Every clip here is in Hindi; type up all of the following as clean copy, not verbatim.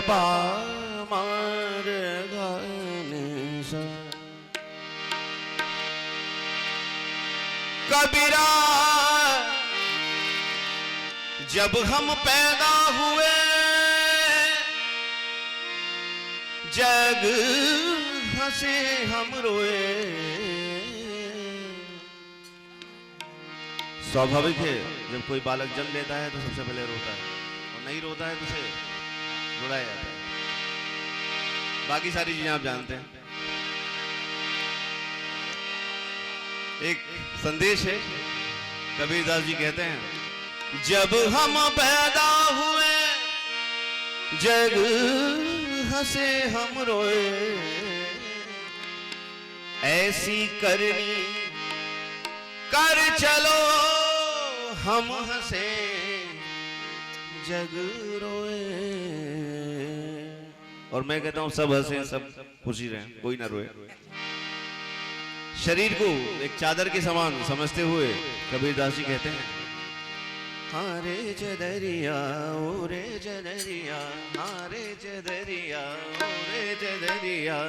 पा मार गाने सा। कबीरा जब हम पैदा हुए जग हंसे हम रोए। स्वाभाविक है जब कोई बालक जन्म लेता है तो सबसे पहले रोता है और नहीं रोता है तो उसे रुलाया जाता है। बाकी सारी चीजें आप जानते हैं। एक संदेश है, कबीरदास जी कहते हैं जब हम पैदा हुए जग हंसे हम रोए। ऐसी करनी कर चलो हम हंसे जग रोए। और मैं कहता हूं सब हंसे, सब खुशी रहे, कोई ना रोए। शरीर को एक चादर के समान समझते हुए कबीरदास जी कहते हैं हारे जदरिया ओ रे जदरिया, हारे जदरिया ओ रे जदरिया,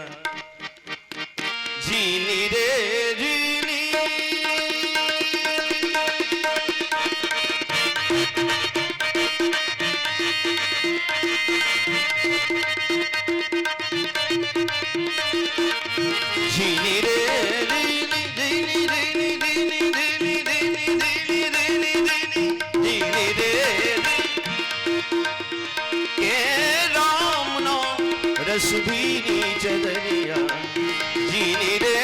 जीनी रे जीनी। जीनी रे जीनी जीनी जीनी जीनी जीनी जीनी जीनी जीनी जीनी रे के राम नाम रस भीनी चदरिया। जीनी रे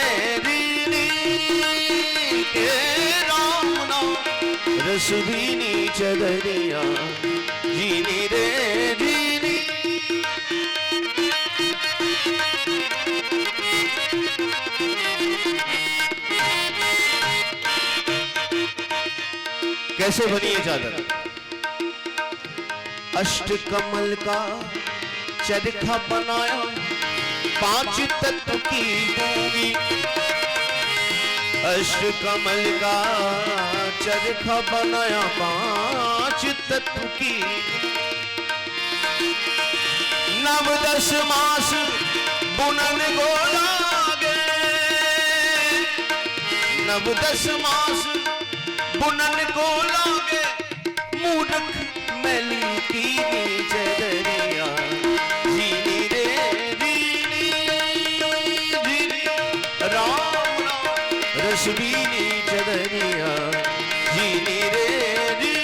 जीनी के राम नाम रस भीनी चदरिया। जीनी रे जीनी। कैसे बनी ये चादर? अष्ट कमल का चरखा बनाया, 5 तत्व की भूमि। अष्ट कमल का चरखा बनाया, 5 तत्व की। 9-10 मास बुनन को लागे, 9-10 मास बुनन को लागे। मूर्ख मैली कीनी चदरिया। जीनी रे जीनी जीनी राम नाम रस भीनी चदरिया। जीनी रे जीनी।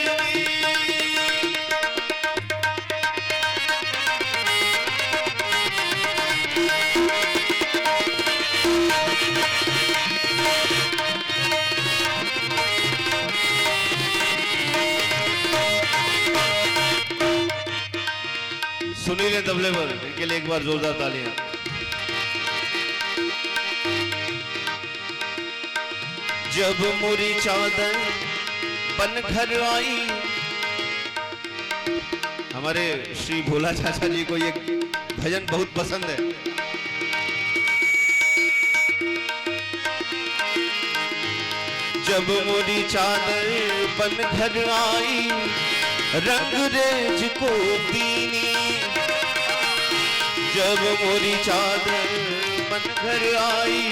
सुनीले तबले पर इनके लिए एक बार जोरदार तालियां। जब मोरी चादर बन घर आई। हमारे श्री भोला चाचा जी को ये भजन बहुत पसंद है। जब मोरी चादर बन घर आई, रंग रेज को दीनी। जब मोरी चादर बन घर आई,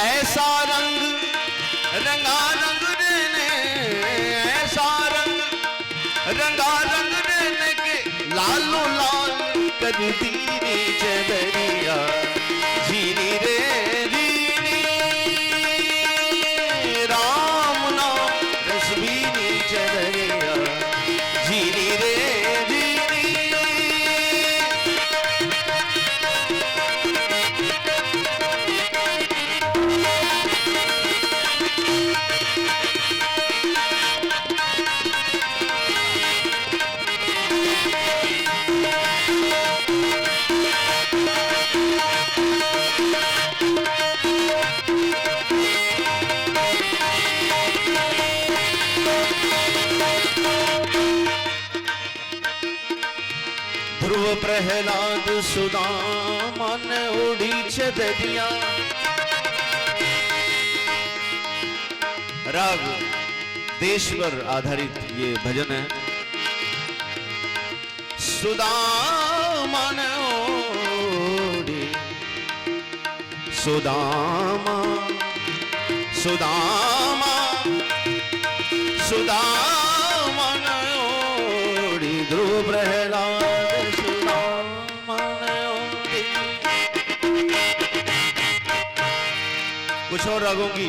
ऐसा रंग रंगा रंग देने, ऐसा रंग रंगा रंग देने के लालो लाल कर दीनी चदरिया। जीनी रे जीनी राम नाम रस भीनी चदरिया। जीनी रे जीनी। ध्रुव प्रहलाद सुदामा ने ओढ़ी चदरिया। राग देश पर आधारित ये भजन है। सुदामन ओढ़ी सुदामा सुदामा सुदामन ओढ़ी ध्रुव प्रहलाद सुदामन ओढ़ी। कुछ और रागों की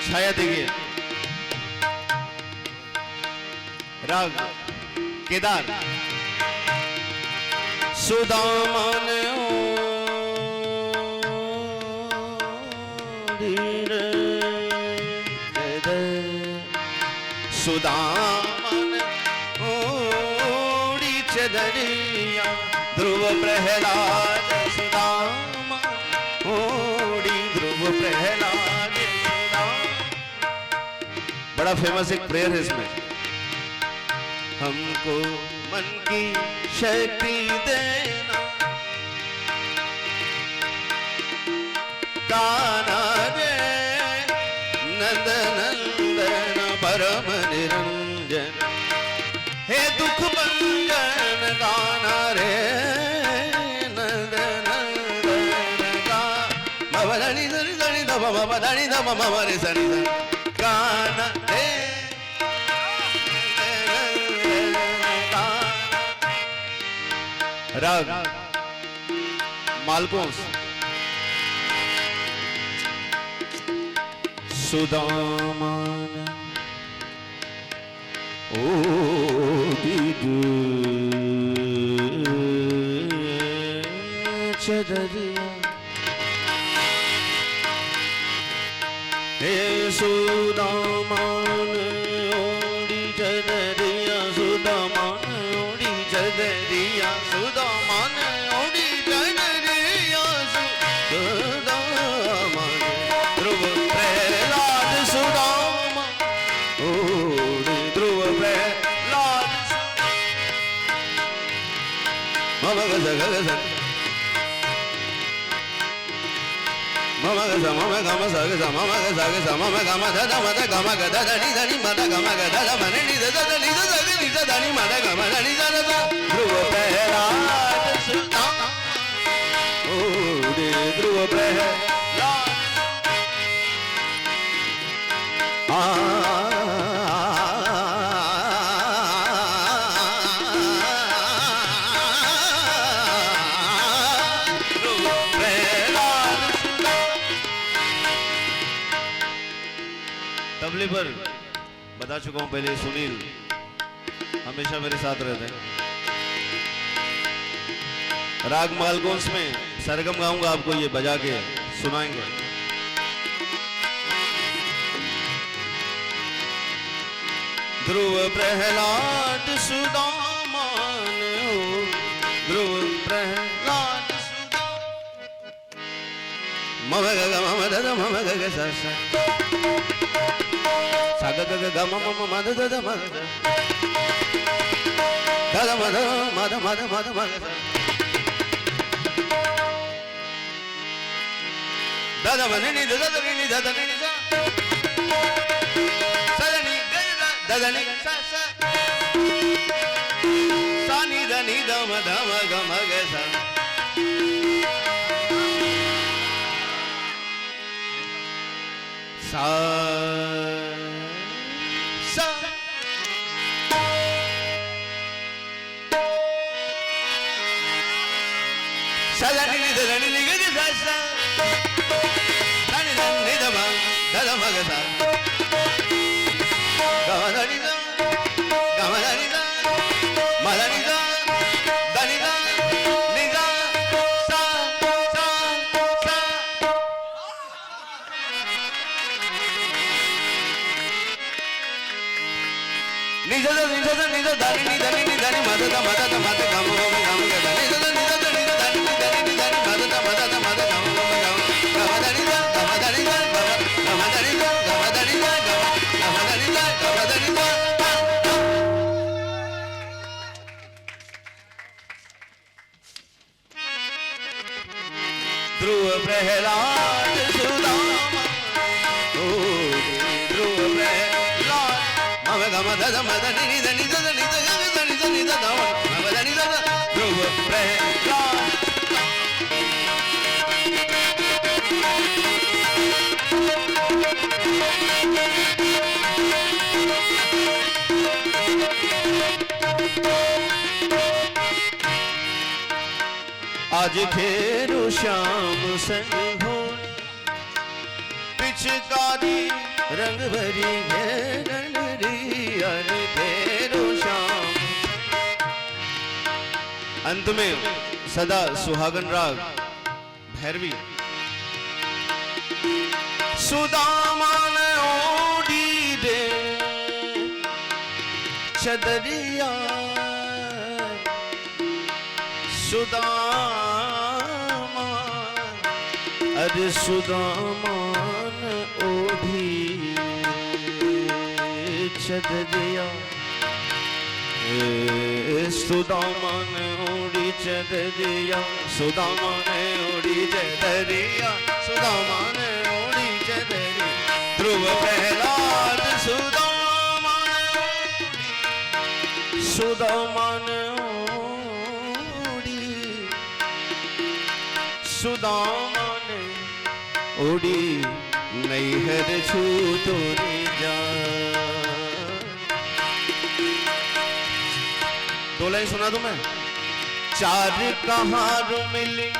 छाया देखिए। राग केदार। सुदामन ओढ़ी रे सुदामन ओढ़ी चदरिया ध्रुव प्रहलाद सुदामन ओढ़ी ध्रुव प्रहलाद सुदाम। बड़ा फेमस एक प्रेयर है इसमें। हमको मन की शक्ति देना कान्हा रे नंद नंदन परम निरंजन हे दुख भंजन कान्हा रे नंद नंदन का मवदनी दनी दनी दम मवदनी दम मवरे सनी दम कान्हा रे राग मालकोस। सुदामन ओढ़ी चदरिया हे सुदामन ओढ़ी चदरिया सुदामन ओढ़ी चदरिया सुदामन ओढ़ी चदरिया सुदामन ध्रुव प्रहलाद सुदामन ओढ़ी ध्रुव प्रहलाद मम गज गज मम गज मम गम सग मम गज सग मम गम ध मद गम गद धनि धनि मद गम गद मन नि द नि द सग नि द धनि मद गम धनि द ध्रुव प्रहलाद सुदामन ओढ़ी ध्रुव प्रहलाद। तबले पर बता चुका हूं पहले, सुनील हमेशा मेरे साथ रहते हैं। राग मालकोंस में सरगम गाऊंगा, आपको ये बजा के सुनाएंगे। ध्रुव प्रहलाद सुदामन हो ध्रुव प्रहलाद सुदामन मम ग मम द मम ग स स ग ग म म म द द म द म द म द म द म द म द द द म नि द द नि द द नि द स द नि ग द द नि स स सा नि द नि द म द म ग म ग स सा सा सा द नि द द नि ग द स स सा नि द नि द म द द म ग स ग म द नि द ग म द नि द म द नि द द नि द नि द सा सा सा नि द नि द नि द द नि द नि द नि म द द म द द म द ग म ग म ग म ग द नि द नि द नि द द नि द नि द नि म द द म द द म द ग म ग म ग ग म द नि द ग म द नि द ग म द नि द ग म द नि द ग म द नि द ग म द नि द। ध्रुव प्रहलाद सुदामन ओढ़ी ध्रुव प्रहलाद नी दा दा मा नी दा दा ध्रुव प्रहलाद। आज फेरू श्याम संग हो पिचकारी रंग भरी है गणरी। आज फेरू श्याम। अंत में सदा सुहागन राग भैरवी। सुदामान ओढ़ी रे चदरिया सुदामान अरे सुदामान ओढ़ी चदरिया सुदामान ओढ़ी चदरिया सुदामान ओढ़ी चदरिया सुदामान ओढ़ी चदरिया ध्रुव प्रहलाद सुदामान सुदामान सुदामान ओढ़ी नैहर छू तोरी जा। दो लाइन सुना दूं मैं। चार कहार मिली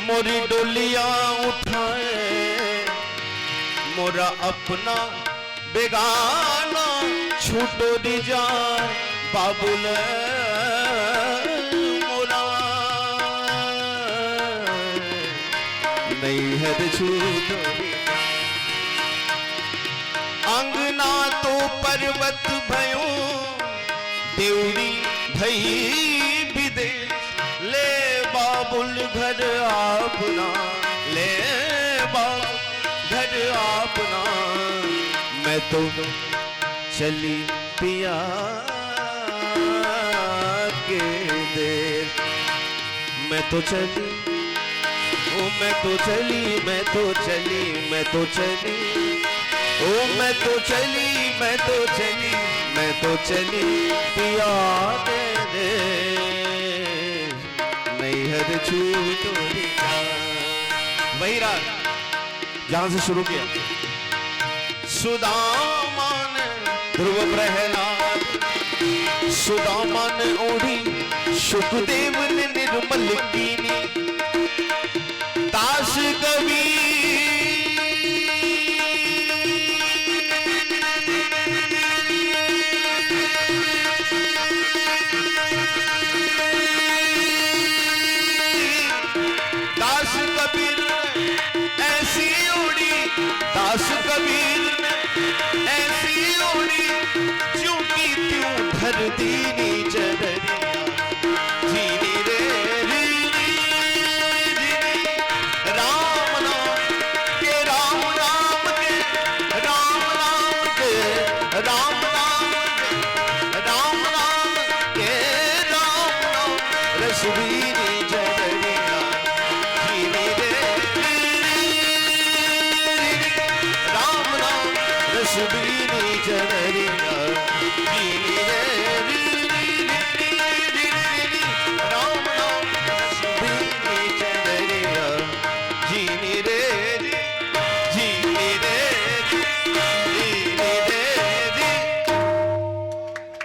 मोरी डोलिया उठाए मोरा अपना बेगाना छूटो दी जाए बाबुल मोरा नैहर छूटो दी अंगना तो पर्वत भयो देवड़ी भई विदेश ले बाबुल घर अपना ले बाबुल घर अपना। मैं तो चली पिया के देर मैं तो चली ओ मैं तो चली मैं तो चली मैं तो चली ओ मैं तो चली मैं तो चली मैं तो चली पिया के देर नैहर छू तोरी जा। वही राग जहां से शुरू किया। सुदामान ध्रुव प्रहलाद सुदामान ओढ़ी शुकदेव ने निर्मल कीनी दास कवि दास कबीर ऐसी ओढ़ी दास कबीर ने ऐसी ओढ़ी ज्यों की त्यों धर दीनी चदरिया जीनी रे रीनी जीनी राम नाम के राम नाम के राम नाम के राम नाम के राम नाम के राम नाम रसवी